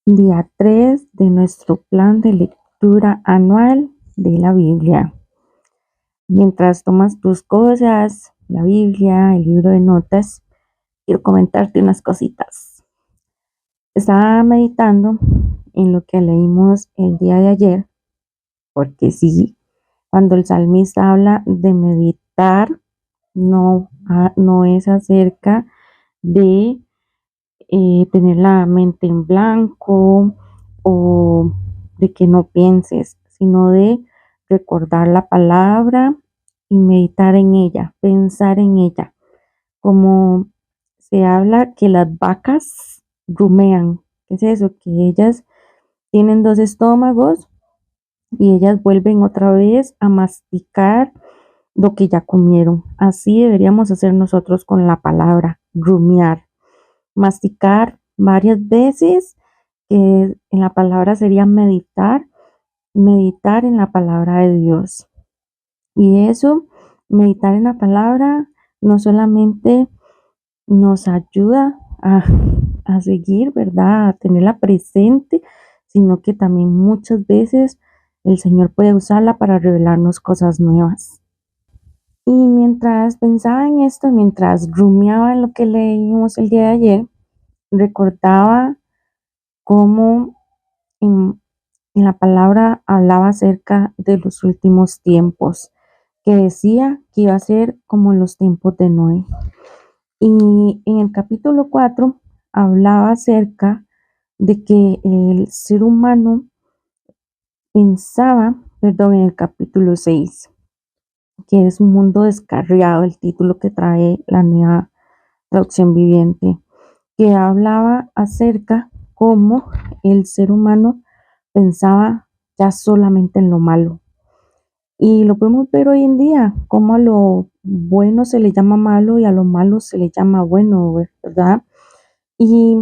Día 3 de nuestro plan de lectura anual de la Biblia. Mientras tomas tus cosas, la Biblia, el libro de notas, quiero comentarte unas cositas. Estaba meditando en lo que leímos el día de ayer, porque sí, cuando el salmista habla de meditar, no es acerca de tener la mente en blanco o de que no pienses, sino de recordar la palabra y meditar en ella, pensar en ella. Como se habla que las vacas rumean, ¿qué es eso? Que ellas tienen dos estómagos y ellas vuelven otra vez a masticar lo que ya comieron. Así deberíamos hacer nosotros con la palabra, rumiar, masticar varias veces, que en la palabra sería meditar, meditar en la palabra de Dios. Y eso, meditar en la palabra, no solamente nos ayuda a seguir, ¿verdad? A tenerla presente, sino que también muchas veces el Señor puede usarla para revelarnos cosas nuevas. Y mientras pensaba en esto, mientras rumiaba en lo que leímos el día de ayer, recordaba cómo en la palabra hablaba acerca de los últimos tiempos, que decía que iba a ser como en los tiempos de Noé. Y en el capítulo 4 hablaba acerca de que el ser humano pensaba, perdón, en el capítulo 6, que es un mundo descarriado, el título que trae la nueva traducción viviente, que hablaba acerca cómo el ser humano pensaba ya solamente en lo malo. Y lo podemos ver hoy en día, cómo a lo bueno se le llama malo y a lo malo se le llama bueno, ¿verdad? Y,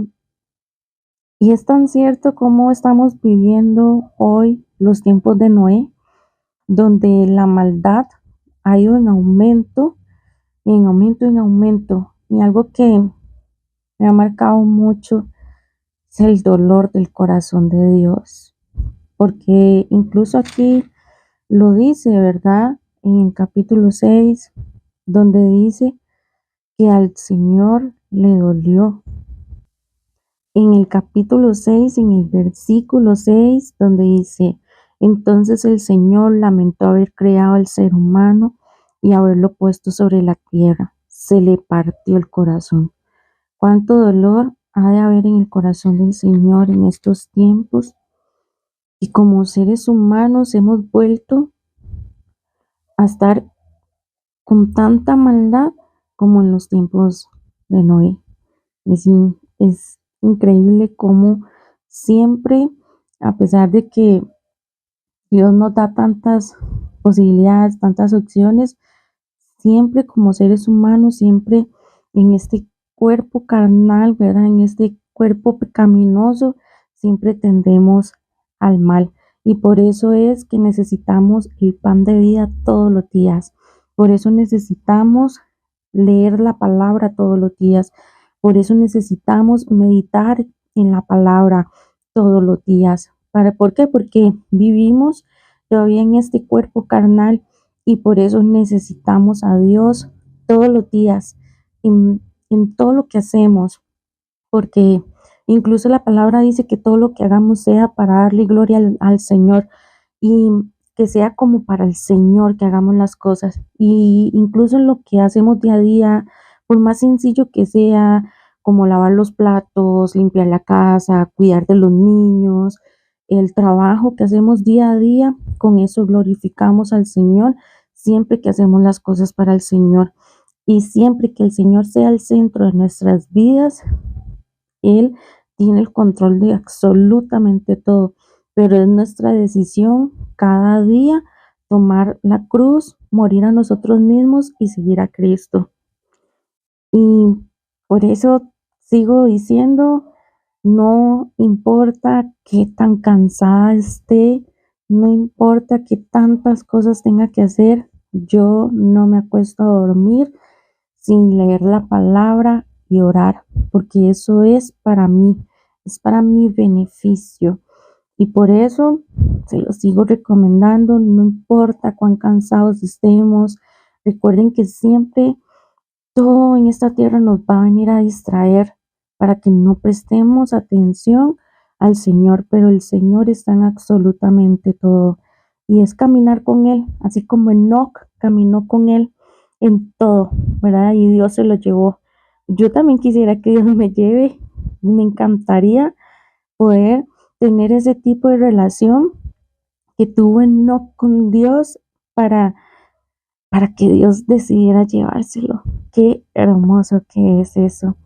y es tan cierto como estamos viviendo hoy los tiempos de Noé, donde la maldad ha ido en aumento, en aumento, en aumento. Y algo que me ha marcado mucho es el dolor del corazón de Dios, porque incluso aquí lo dice, ¿verdad? En el capítulo 6, donde dice que al Señor le dolió. En el capítulo 6, en el versículo 6, donde dice, entonces el Señor lamentó haber creado al ser humano y haberlo puesto sobre la tierra. Se le partió el corazón. Cuánto dolor ha de haber en el corazón del Señor en estos tiempos. Y como seres humanos hemos vuelto a estar con tanta maldad como en los tiempos de Noé. Es increíble cómo siempre, a pesar de que Dios nos da tantas posibilidades, tantas opciones, siempre como seres humanos, siempre en este cuerpo carnal, ¿verdad? En este cuerpo pecaminoso, siempre tendemos al mal. Y por eso es que necesitamos el pan de vida todos los días. Por eso necesitamos leer la palabra todos los días. Por eso necesitamos meditar en la palabra todos los días. ¿Por qué? Porque vivimos todavía en este cuerpo carnal y por eso necesitamos a Dios todos los días en todo lo que hacemos, porque incluso la palabra dice que todo lo que hagamos sea para darle gloria al Señor y que sea como para el Señor que hagamos las cosas. Y incluso en lo que hacemos día a día, por más sencillo que sea, como lavar los platos, limpiar la casa, cuidar de los niños, el trabajo que hacemos día a día, con eso glorificamos al Señor siempre que hacemos las cosas para el Señor. Y siempre que el Señor sea el centro de nuestras vidas, Él tiene el control de absolutamente todo, pero es nuestra decisión cada día tomar la cruz, morir a nosotros mismos y seguir a Cristo. Y por eso sigo diciendo, no importa qué tan cansada esté, no importa qué tantas cosas tenga que hacer, yo no me acuesto a dormir sin leer la palabra y orar, porque eso es para mí, es para mi beneficio. Y por eso se los sigo recomendando, no importa cuán cansados estemos. Recuerden que siempre todo en esta tierra nos va a venir a distraer para que no prestemos atención al Señor, pero el Señor está en absolutamente todo y es caminar con Él, así como Enoch caminó con Él en todo, ¿verdad? Y Dios se lo llevó. Yo también quisiera que Dios me lleve, me encantaría poder tener ese tipo de relación que tuvo Enoch con Dios para que Dios decidiera llevárselo. Qué hermoso que es eso.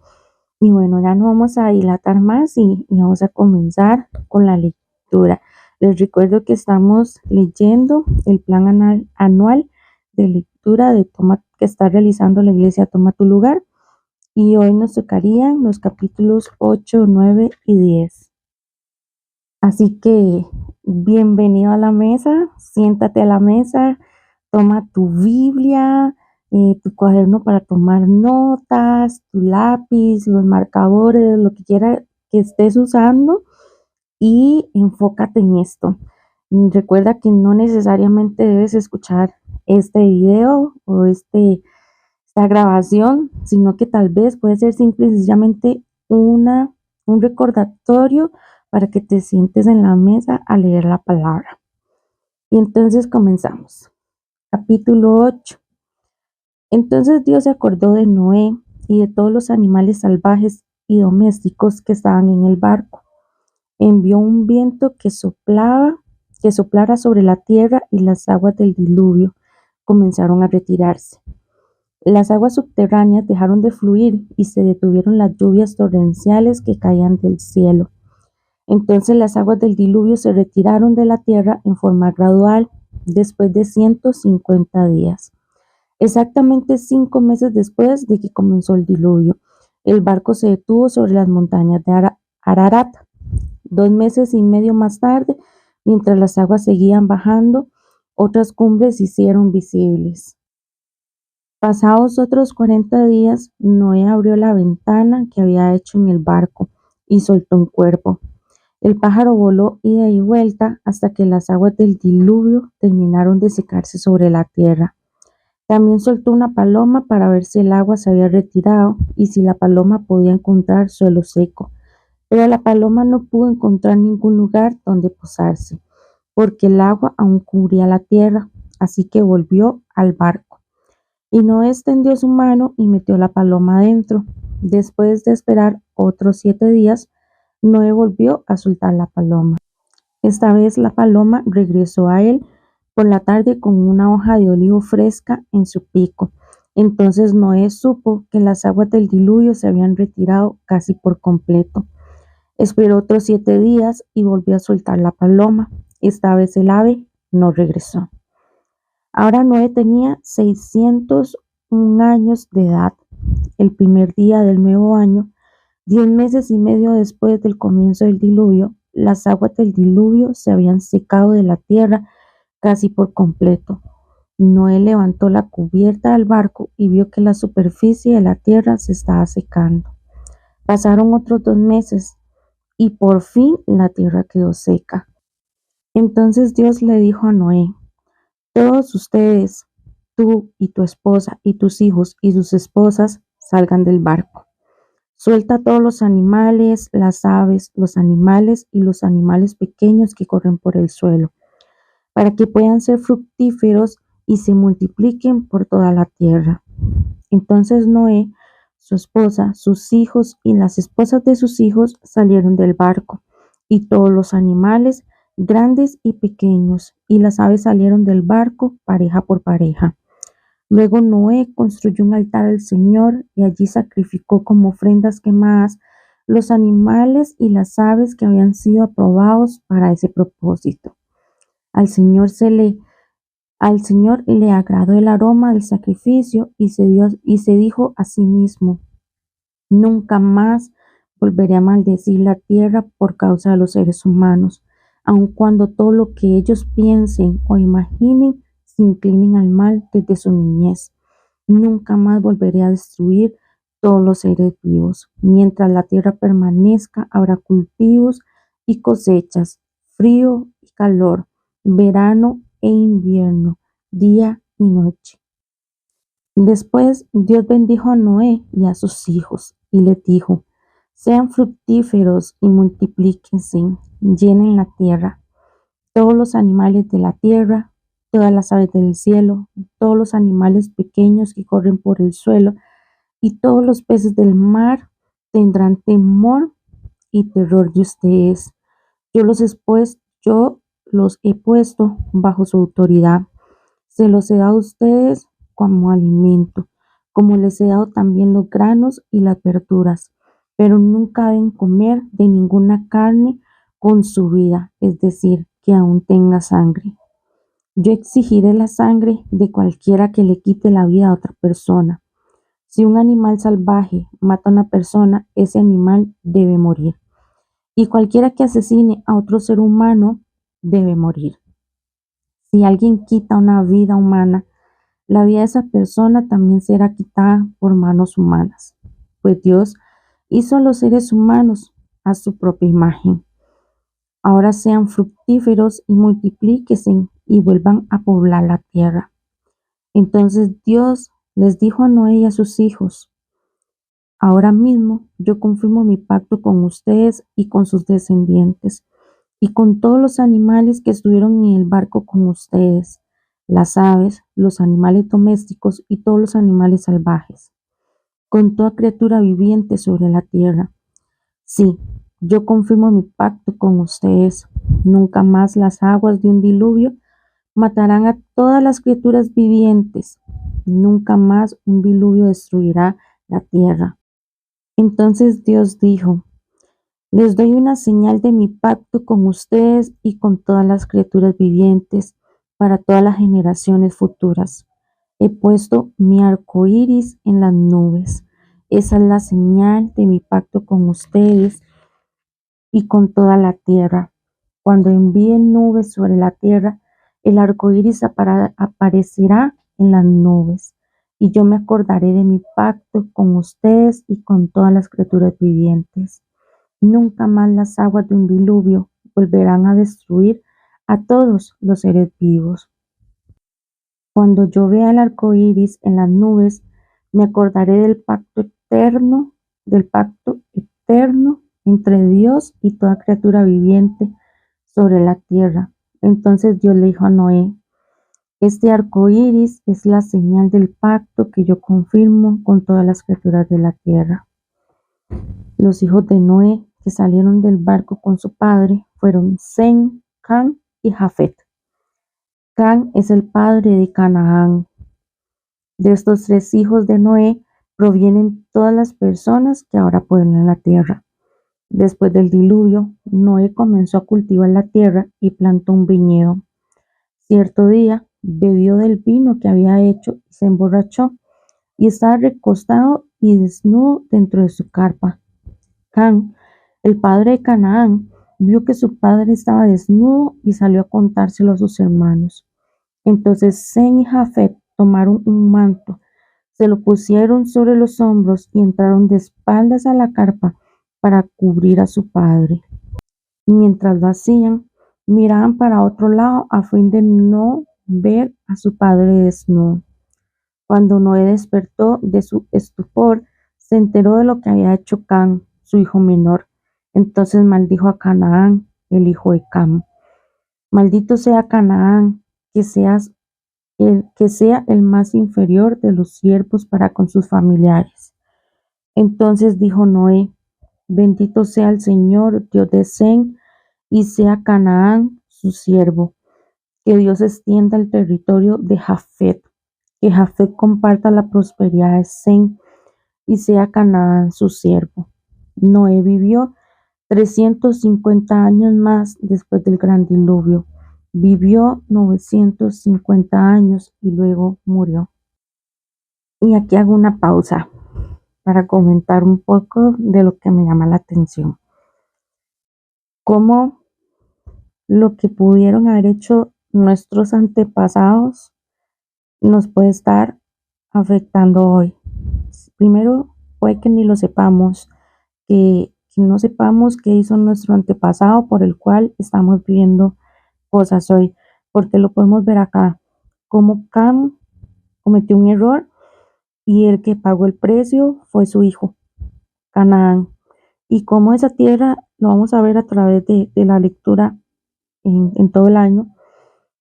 Y bueno, ya no vamos a dilatar más y vamos a comenzar con la lectura. Les recuerdo que estamos leyendo el plan anual de lectura de Toma, que está realizando la iglesia Toma tu lugar. Y hoy nos tocarían los capítulos 8, 9 y 10. Así que bienvenido a la mesa, siéntate a la mesa, toma tu Biblia, tu cuaderno para tomar notas, tu lápiz, los marcadores, lo que quiera que estés usando y enfócate en esto. Recuerda que no necesariamente debes escuchar este video o esta grabación, sino que tal vez puede ser simple y sencillamente un recordatorio para que te sientes en la mesa a leer la palabra. Y entonces comenzamos. Capítulo 8. Entonces Dios se acordó de Noé y de todos los animales salvajes y domésticos que estaban en el barco. Envió un viento que soplara sobre la tierra y las aguas del diluvio comenzaron a retirarse. Las aguas subterráneas dejaron de fluir y se detuvieron las lluvias torrenciales que caían del cielo. Entonces las aguas del diluvio se retiraron de la tierra en forma gradual después de 150 días. Exactamente 5 meses después de que comenzó el diluvio, el barco se detuvo sobre las montañas de Ararat. 2 meses y medio más tarde, mientras las aguas seguían bajando, otras cumbres se hicieron visibles. Pasados otros 40 días, Noé abrió la ventana que había hecho en el barco y soltó un cuervo. El pájaro voló ida y vuelta hasta que las aguas del diluvio terminaron de secarse sobre la tierra. También soltó una paloma para ver si el agua se había retirado y si la paloma podía encontrar suelo seco. Pero la paloma no pudo encontrar ningún lugar donde posarse, porque el agua aún cubría la tierra, así que volvió al barco. Y Noé extendió su mano y metió la paloma adentro. Después de esperar otros 7 días, Noé volvió a soltar la paloma. Esta vez la paloma regresó a él por la tarde con una hoja de olivo fresca en su pico. Entonces Noé supo que las aguas del diluvio se habían retirado casi por completo. Esperó otros 7 días y volvió a soltar la paloma. Esta vez el ave no regresó. Ahora Noé tenía 601 años de edad. El primer día del nuevo año, 10 meses y medio después del comienzo del diluvio, las aguas del diluvio se habían secado de la tierra casi por completo. Noé levantó la cubierta del barco y vio que la superficie de la tierra se estaba secando. Pasaron otros 2 meses y por fin la tierra quedó seca. Entonces Dios le dijo a Noé: todos ustedes, tú y tu esposa y tus hijos y sus esposas, salgan del barco. Suelta a todos los animales, las aves, los animales y los animales pequeños que corren por el suelo, para que puedan ser fructíferos y se multipliquen por toda la tierra. Entonces Noé, su esposa, sus hijos y las esposas de sus hijos salieron del barco, y todos los animales, grandes y pequeños, y las aves salieron del barco pareja por pareja. Luego Noé construyó un altar al Señor y allí sacrificó como ofrendas quemadas los animales y las aves que habían sido aprobados para ese propósito. Al Señor le agradó el aroma del sacrificio y se dijo a sí mismo: nunca más volveré a maldecir la tierra por causa de los seres humanos, aun cuando todo lo que ellos piensen o imaginen se inclinen al mal desde su niñez. Nunca más volveré a destruir todos los seres vivos. Mientras la tierra permanezca, habrá cultivos y cosechas, frío y calor, verano e invierno, día y noche. Después Dios bendijo a Noé y a sus hijos y les dijo: sean fructíferos y multiplíquense, llenen la tierra, todos los animales de la tierra, todas las aves del cielo, todos los animales pequeños que corren por el suelo y todos los peces del mar tendrán temor y terror de ustedes. Yo los he puesto bajo su autoridad. Se los he dado a ustedes como alimento, como les he dado también los granos y las verduras, pero nunca deben comer de ninguna carne con su vida, es decir, que aún tenga sangre. Yo exigiré la sangre de cualquiera que le quite la vida a otra persona. Si un animal salvaje mata a una persona, ese animal debe morir. Y cualquiera que asesine a otro ser humano debe morir. Si alguien quita una vida humana, la vida de esa persona también será quitada por manos humanas, pues Dios hizo a los seres humanos a su propia imagen. Ahora sean fructíferos y multiplíquense y vuelvan a poblar la tierra. Entonces Dios les dijo a Noé y a sus hijos: ahora mismo yo confirmo mi pacto con ustedes y con sus descendientes, y con todos los animales que estuvieron en el barco con ustedes, las aves, los animales domésticos y todos los animales salvajes, con toda criatura viviente sobre la tierra. Sí, yo confirmo mi pacto con ustedes. Nunca más las aguas de un diluvio matarán a todas las criaturas vivientes. Nunca más un diluvio destruirá la tierra. Entonces Dios dijo: les doy una señal de mi pacto con ustedes y con todas las criaturas vivientes para todas las generaciones futuras. He puesto mi arco iris en las nubes. Esa es la señal de mi pacto con ustedes y con toda la tierra. Cuando envíe nubes sobre la tierra, el arco iris aparecerá en las nubes, y yo me acordaré de mi pacto con ustedes y con todas las criaturas vivientes. Nunca más las aguas de un diluvio volverán a destruir a todos los seres vivos. Cuando yo vea el arco iris en las nubes, me acordaré del pacto eterno entre Dios y toda criatura viviente sobre la tierra. Entonces Dios le dijo a Noé: este arco iris es la señal del pacto que yo confirmo con todas las criaturas de la tierra. Los hijos de Noé que salieron del barco con su padre fueron Sem, Cam y Jafet. Cam es el padre de Canaán. De estos tres hijos de Noé provienen todas las personas que ahora pueblan la tierra. Después del diluvio, Noé comenzó a cultivar la tierra y plantó un viñedo. Cierto día, bebió del vino que había hecho y se emborrachó, y estaba recostado y desnudo dentro de su carpa. Cam, el padre de Canaán, vio que su padre estaba desnudo y salió a contárselo a sus hermanos. Entonces Sem y Jafet tomaron un manto, se lo pusieron sobre los hombros y entraron de espaldas a la carpa para cubrir a su padre. Y mientras lo hacían, miraban para otro lado a fin de no ver a su padre desnudo. Cuando Noé despertó de su estupor, se enteró de lo que había hecho Cam, su hijo menor. Entonces maldijo a Canaán, el hijo de Cam. Maldito sea Canaán, que sea el más inferior de los siervos para con sus familiares. Entonces dijo Noé: bendito sea el Señor, Dios de Sem, y sea Canaán su siervo. Que Dios extienda el territorio de Jafet, que Jafet comparta la prosperidad de Sem, y sea Canaán su siervo. Noé vivió 350 años más después del gran diluvio. Vivió 950 años y luego murió. Y aquí hago una pausa para comentar un poco de lo que me llama la atención. Cómo lo que pudieron haber hecho nuestros antepasados nos puede estar afectando hoy. Primero, puede que ni lo sepamos, que no sepamos qué hizo nuestro antepasado por el cual estamos viviendo cosas hoy, porque lo podemos ver acá, como Cam cometió un error y el que pagó el precio fue su hijo, Canaán. Y como esa tierra, lo vamos a ver a través de la lectura en todo el año,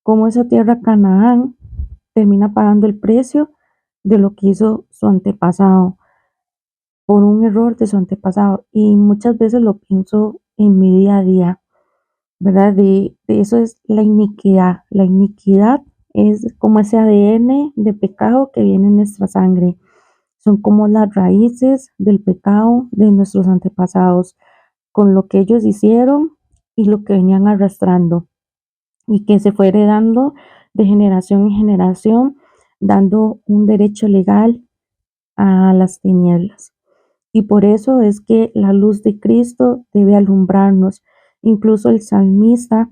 como esa tierra Canaán termina pagando el precio de lo que hizo su antepasado, por un error de su antepasado. Y muchas veces lo pienso en mi día a día, ¿verdad? De eso es la iniquidad. La iniquidad es como ese ADN de pecado que viene en nuestra sangre. Son como las raíces del pecado de nuestros antepasados, con lo que ellos hicieron y lo que venían arrastrando, y que se fue heredando de generación en generación, dando un derecho legal a las tinieblas. Y por eso es que la luz de Cristo debe alumbrarnos. Incluso el salmista,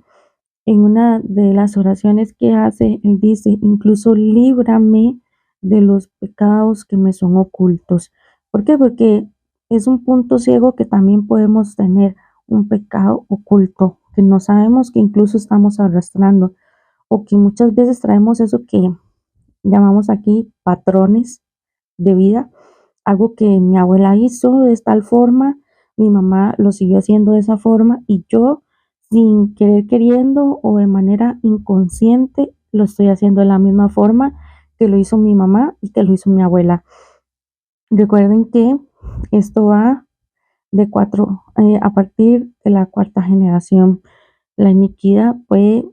en una de las oraciones que hace, él dice, incluso líbrame de los pecados que me son ocultos. ¿Por qué? Porque es un punto ciego que también podemos tener, un pecado oculto, que no sabemos que incluso estamos arrastrando, o que muchas veces traemos eso que llamamos aquí patrones de vida, algo que mi abuela hizo de tal forma, mi mamá lo siguió haciendo de esa forma y yo, sin querer queriendo o de manera inconsciente, lo estoy haciendo de la misma forma que lo hizo mi mamá y que lo hizo mi abuela. Recuerden que esto va a partir de la cuarta generación. La iniquidad puede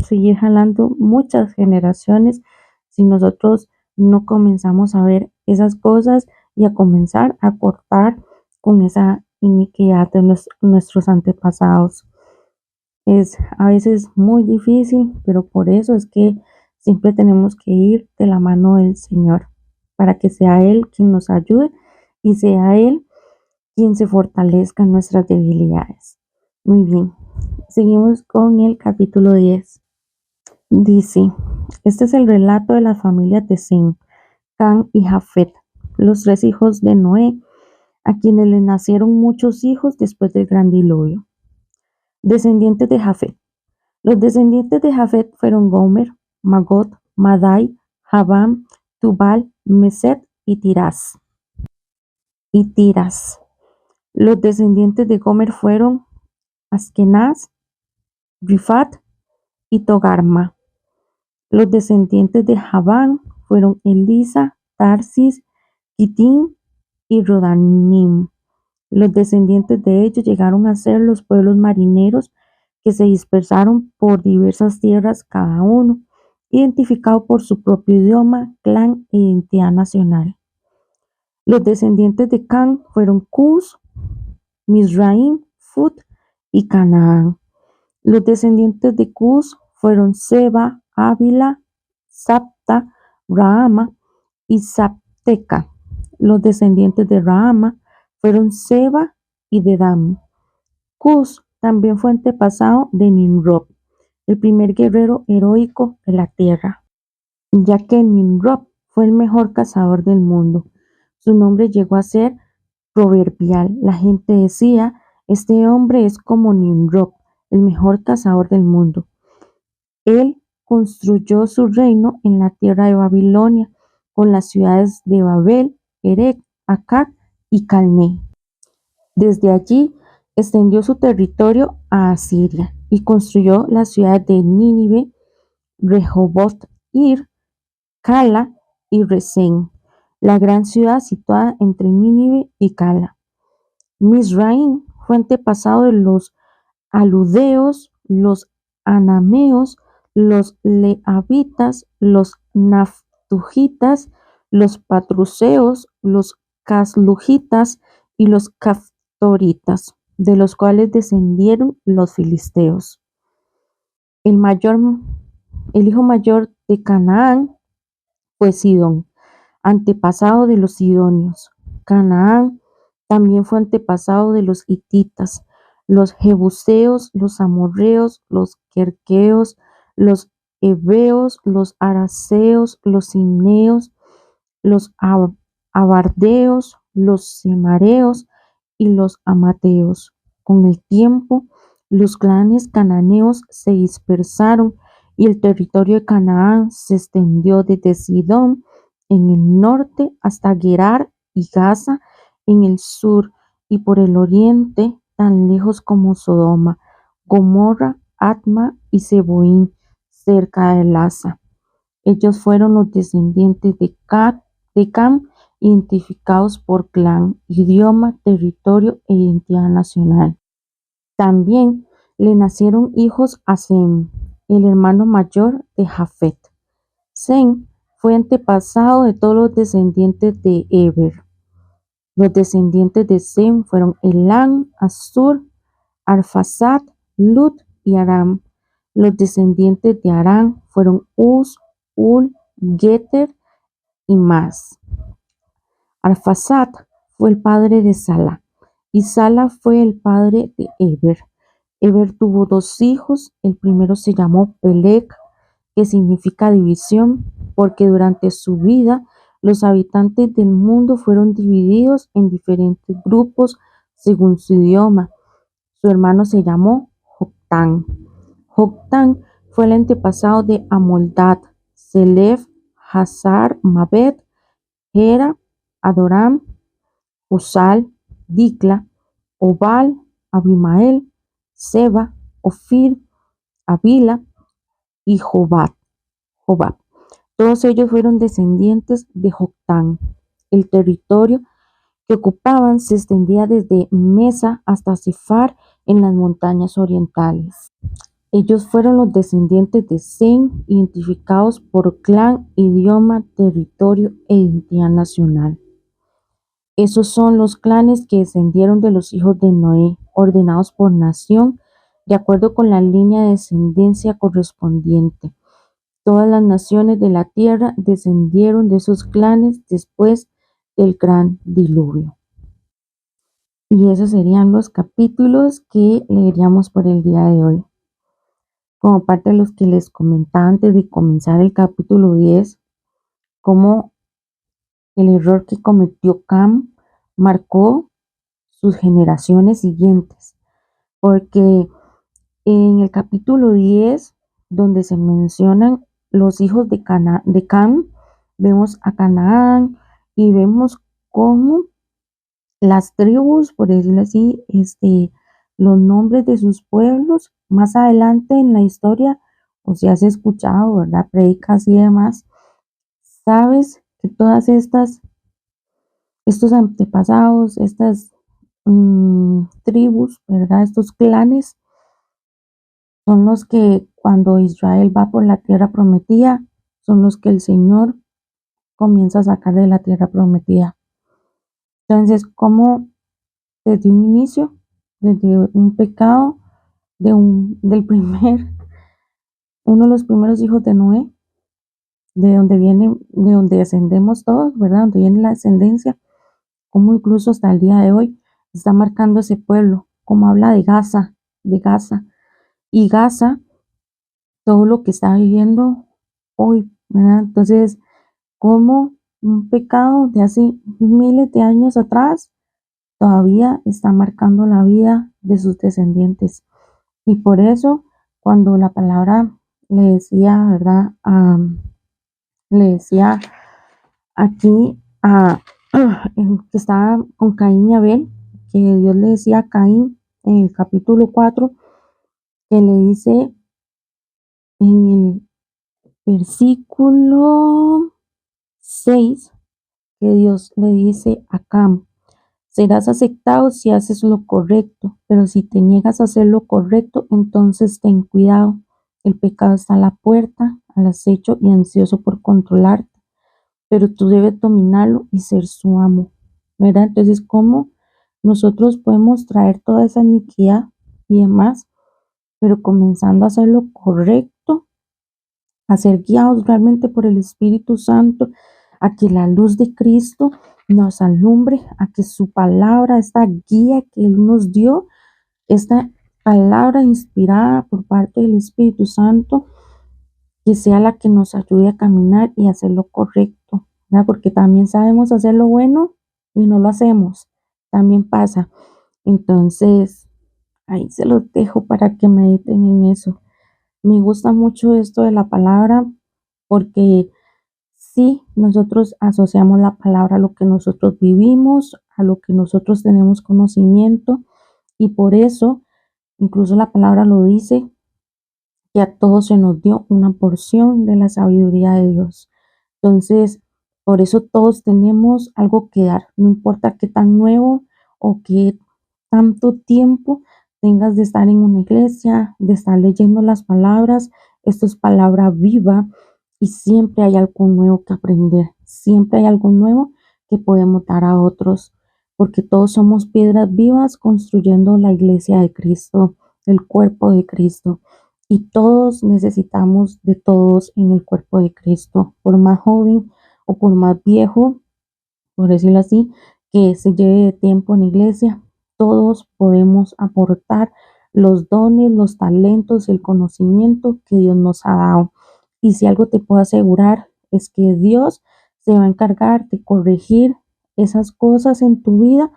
seguir jalando muchas generaciones si nosotros no comenzamos a ver esas cosas y a comenzar a cortar con esa iniquidad de nuestros antepasados. Es a veces muy difícil, pero por eso es que siempre tenemos que ir de la mano del Señor, para que sea Él quien nos ayude y sea Él quien se fortalezca en nuestras debilidades. Muy bien, seguimos con el capítulo 10. Dice, este es el relato de las familias de Sem, Cam y Jafet, los tres hijos de Noé, a quienes le nacieron muchos hijos después del gran diluvio. Descendientes de Jafet. Los descendientes de Jafet fueron Gomer, Magot, Madai, Jabam, Tubal, Meset y Tiras. Los descendientes de Gomer fueron Askenaz, Rifat y Togarma. Los descendientes de Jabam fueron Elisa, Tarsis, Kitim y Rodanim. Los descendientes de ellos llegaron a ser los pueblos marineros que se dispersaron por diversas tierras cada uno, identificado por su propio idioma, clan e identidad nacional. Los descendientes de Cam fueron Cus, Mizraim, Fut y Canaán. Los descendientes de Cus fueron Seba, Ávila, Sapta, Rahama y Sapteca. Los descendientes de Rahama fueron Seba y Dedam. Cus también fue antepasado de Nimrod, el primer guerrero heroico de la tierra, ya que Nimrod fue el mejor cazador del mundo. Su nombre llegó a ser proverbial. La gente decía, este hombre es como Nimrod, el mejor cazador del mundo. Él construyó su reino en la tierra de Babilonia, con las ciudades de Babel, Erech, Akkad y Calné. Desde allí extendió su territorio a Asiria y construyó las ciudades de Nínive, Rehoboth-ir, Cala y Resén, la gran ciudad situada entre Nínive y Cala. Mizraim fue antepasado de los aludeos, los anameos, los lehabitas, los naftuhitas, los patruceos, los casluhitas y los caftoritas, de los cuales descendieron los filisteos. El hijo mayor de Canaán fue Sidón, antepasado de los sidonios. Canaán también fue antepasado de los hititas, los jebuseos, los amorreos, los querqueos, los heveos, los araceos, los cineos, los abardeos, los semareos y los amateos. Con el tiempo, los clanes cananeos se dispersaron y el territorio de Canaán se extendió desde Sidón en el norte hasta Gerar y Gaza en el sur, y por el oriente tan lejos como Sodoma, Gomorra, Atma y Zeboín, cerca de Lasa. Ellos fueron los descendientes de Cam, identificados por clan, idioma, territorio e identidad nacional. También le nacieron hijos a Sem, el hermano mayor de Jafet. Sem fue antepasado de todos los descendientes de Eber. Los descendientes de Sem fueron Elam, Asur, Arfaxad, Lud y Aram. Los descendientes de Aram fueron Uz, Ul, Geter y Mas. Arfaxad fue el padre de Sala, y Sala fue el padre de Eber. Eber tuvo dos hijos. El primero se llamó Peleg, que significa división, porque durante su vida los habitantes del mundo fueron divididos en diferentes grupos según su idioma. Su hermano se llamó Joctán. Joctán fue el antepasado de Amoldad, Selef, Hazar, Mabed, Gera, Adoram, Usal, Dicla, Obal, Abimael, Seba, Ofir, Avila y Jobab. Todos ellos fueron descendientes de Joctán. El territorio que ocupaban se extendía desde Mesa hasta Sefar en las montañas orientales. Ellos fueron los descendientes de Sem, identificados por clan, idioma, territorio e identidad nacional. Esos son los clanes que descendieron de los hijos de Noé, ordenados por nación, de acuerdo con la línea de descendencia correspondiente. Todas las naciones de la tierra descendieron de esos clanes después del gran diluvio. Y esos serían los capítulos que leeríamos por el día de hoy. Como parte de los que les comentaba antes de comenzar el capítulo 10, como el error que cometió Cam marcó sus generaciones siguientes, porque en el capítulo 10, donde se mencionan los hijos de Cam, vemos a Canaán y vemos cómo las tribus, por decirlo así, los nombres de sus pueblos, más adelante en la historia, o si has escuchado, ¿verdad? Predicas y demás, sabes que todas estos antepasados, estas tribus, ¿verdad? Estos clanes son los que cuando Israel va por la tierra prometida, son los que el Señor comienza a sacar de la tierra prometida. Entonces, como desde un inicio, desde un pecado, uno de los primeros hijos de Noé, de donde descendemos todos, ¿verdad? Donde viene la descendencia, como incluso hasta el día de hoy está marcando ese pueblo, como habla de Gaza, y Gaza, todo lo que está viviendo hoy, ¿verdad? Entonces, como un pecado de hace miles de años atrás todavía está marcando la vida de sus descendientes. Y por eso, cuando la palabra le decía, ¿verdad? Le decía aquí que estaba con Caín y Abel, que Dios le decía a Caín en el capítulo 4, que le dice en el versículo 6, que Dios le dice a Cam: serás aceptado si haces lo correcto, pero si te niegas a hacer lo correcto, entonces ten cuidado. El pecado está a la puerta, al acecho y ansioso por controlarte, pero tú debes dominarlo y ser su amo, ¿verdad? Entonces, ¿cómo nosotros podemos traer toda esa iniquidad y demás, pero comenzando a hacer lo correcto, a ser guiados realmente por el Espíritu Santo, a que la luz de Cristo nos alumbre, a que su palabra, esta guía que Él nos dio, esta palabra inspirada por parte del Espíritu Santo, que sea la que nos ayude a caminar y hacer lo correcto, ¿verdad? Porque también sabemos hacer lo bueno, y no lo hacemos. También pasa. Entonces, ahí se los dejo para que mediten en eso. Me gusta mucho esto de la palabra porque sí, nosotros asociamos la palabra a lo que nosotros vivimos, a lo que nosotros tenemos conocimiento y por eso, incluso la palabra lo dice, que a todos se nos dio una porción de la sabiduría de Dios. Entonces, por eso todos tenemos algo que dar, no importa qué tan nuevo o qué tanto tiempo tengas de estar en una iglesia, de estar leyendo las palabras, esto es palabra viva y siempre hay algo nuevo que aprender, siempre hay algo nuevo que podemos dar a otros, porque todos somos piedras vivas construyendo la iglesia de Cristo, el cuerpo de Cristo. Y todos necesitamos de todos en el cuerpo de Cristo, por más joven o por más viejo, por decirlo así, que se lleve de tiempo en la iglesia, todos podemos aportar los dones, los talentos, el conocimiento que Dios nos ha dado. Y si algo te puedo asegurar es que Dios se va a encargar de corregir esas cosas en tu vida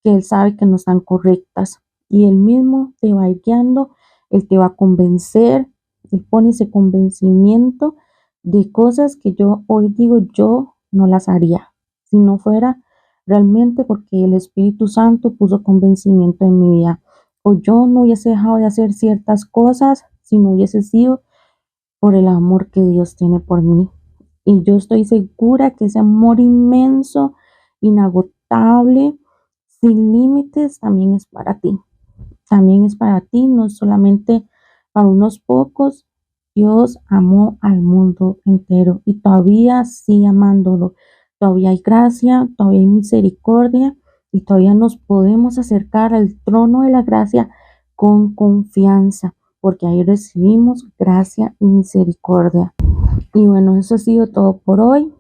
que Él sabe que no están correctas. Y Él mismo te va a ir guiando, Él te va a convencer, Él pone ese convencimiento de cosas que yo hoy digo yo no las haría si no fuera realmente porque el Espíritu Santo puso convencimiento en mi vida. O yo no hubiese dejado de hacer ciertas cosas si no hubiese sido por el amor que Dios tiene por mí. Y yo estoy segura que ese amor inmenso, inagotable, sin límites, también es para ti. También es para ti, no es solamente para unos pocos. Dios amó al mundo entero y todavía sigue amándolo. Todavía hay gracia, todavía hay misericordia y todavía nos podemos acercar al trono de la gracia con confianza, porque ahí recibimos gracia y misericordia. Y bueno, eso ha sido todo por hoy.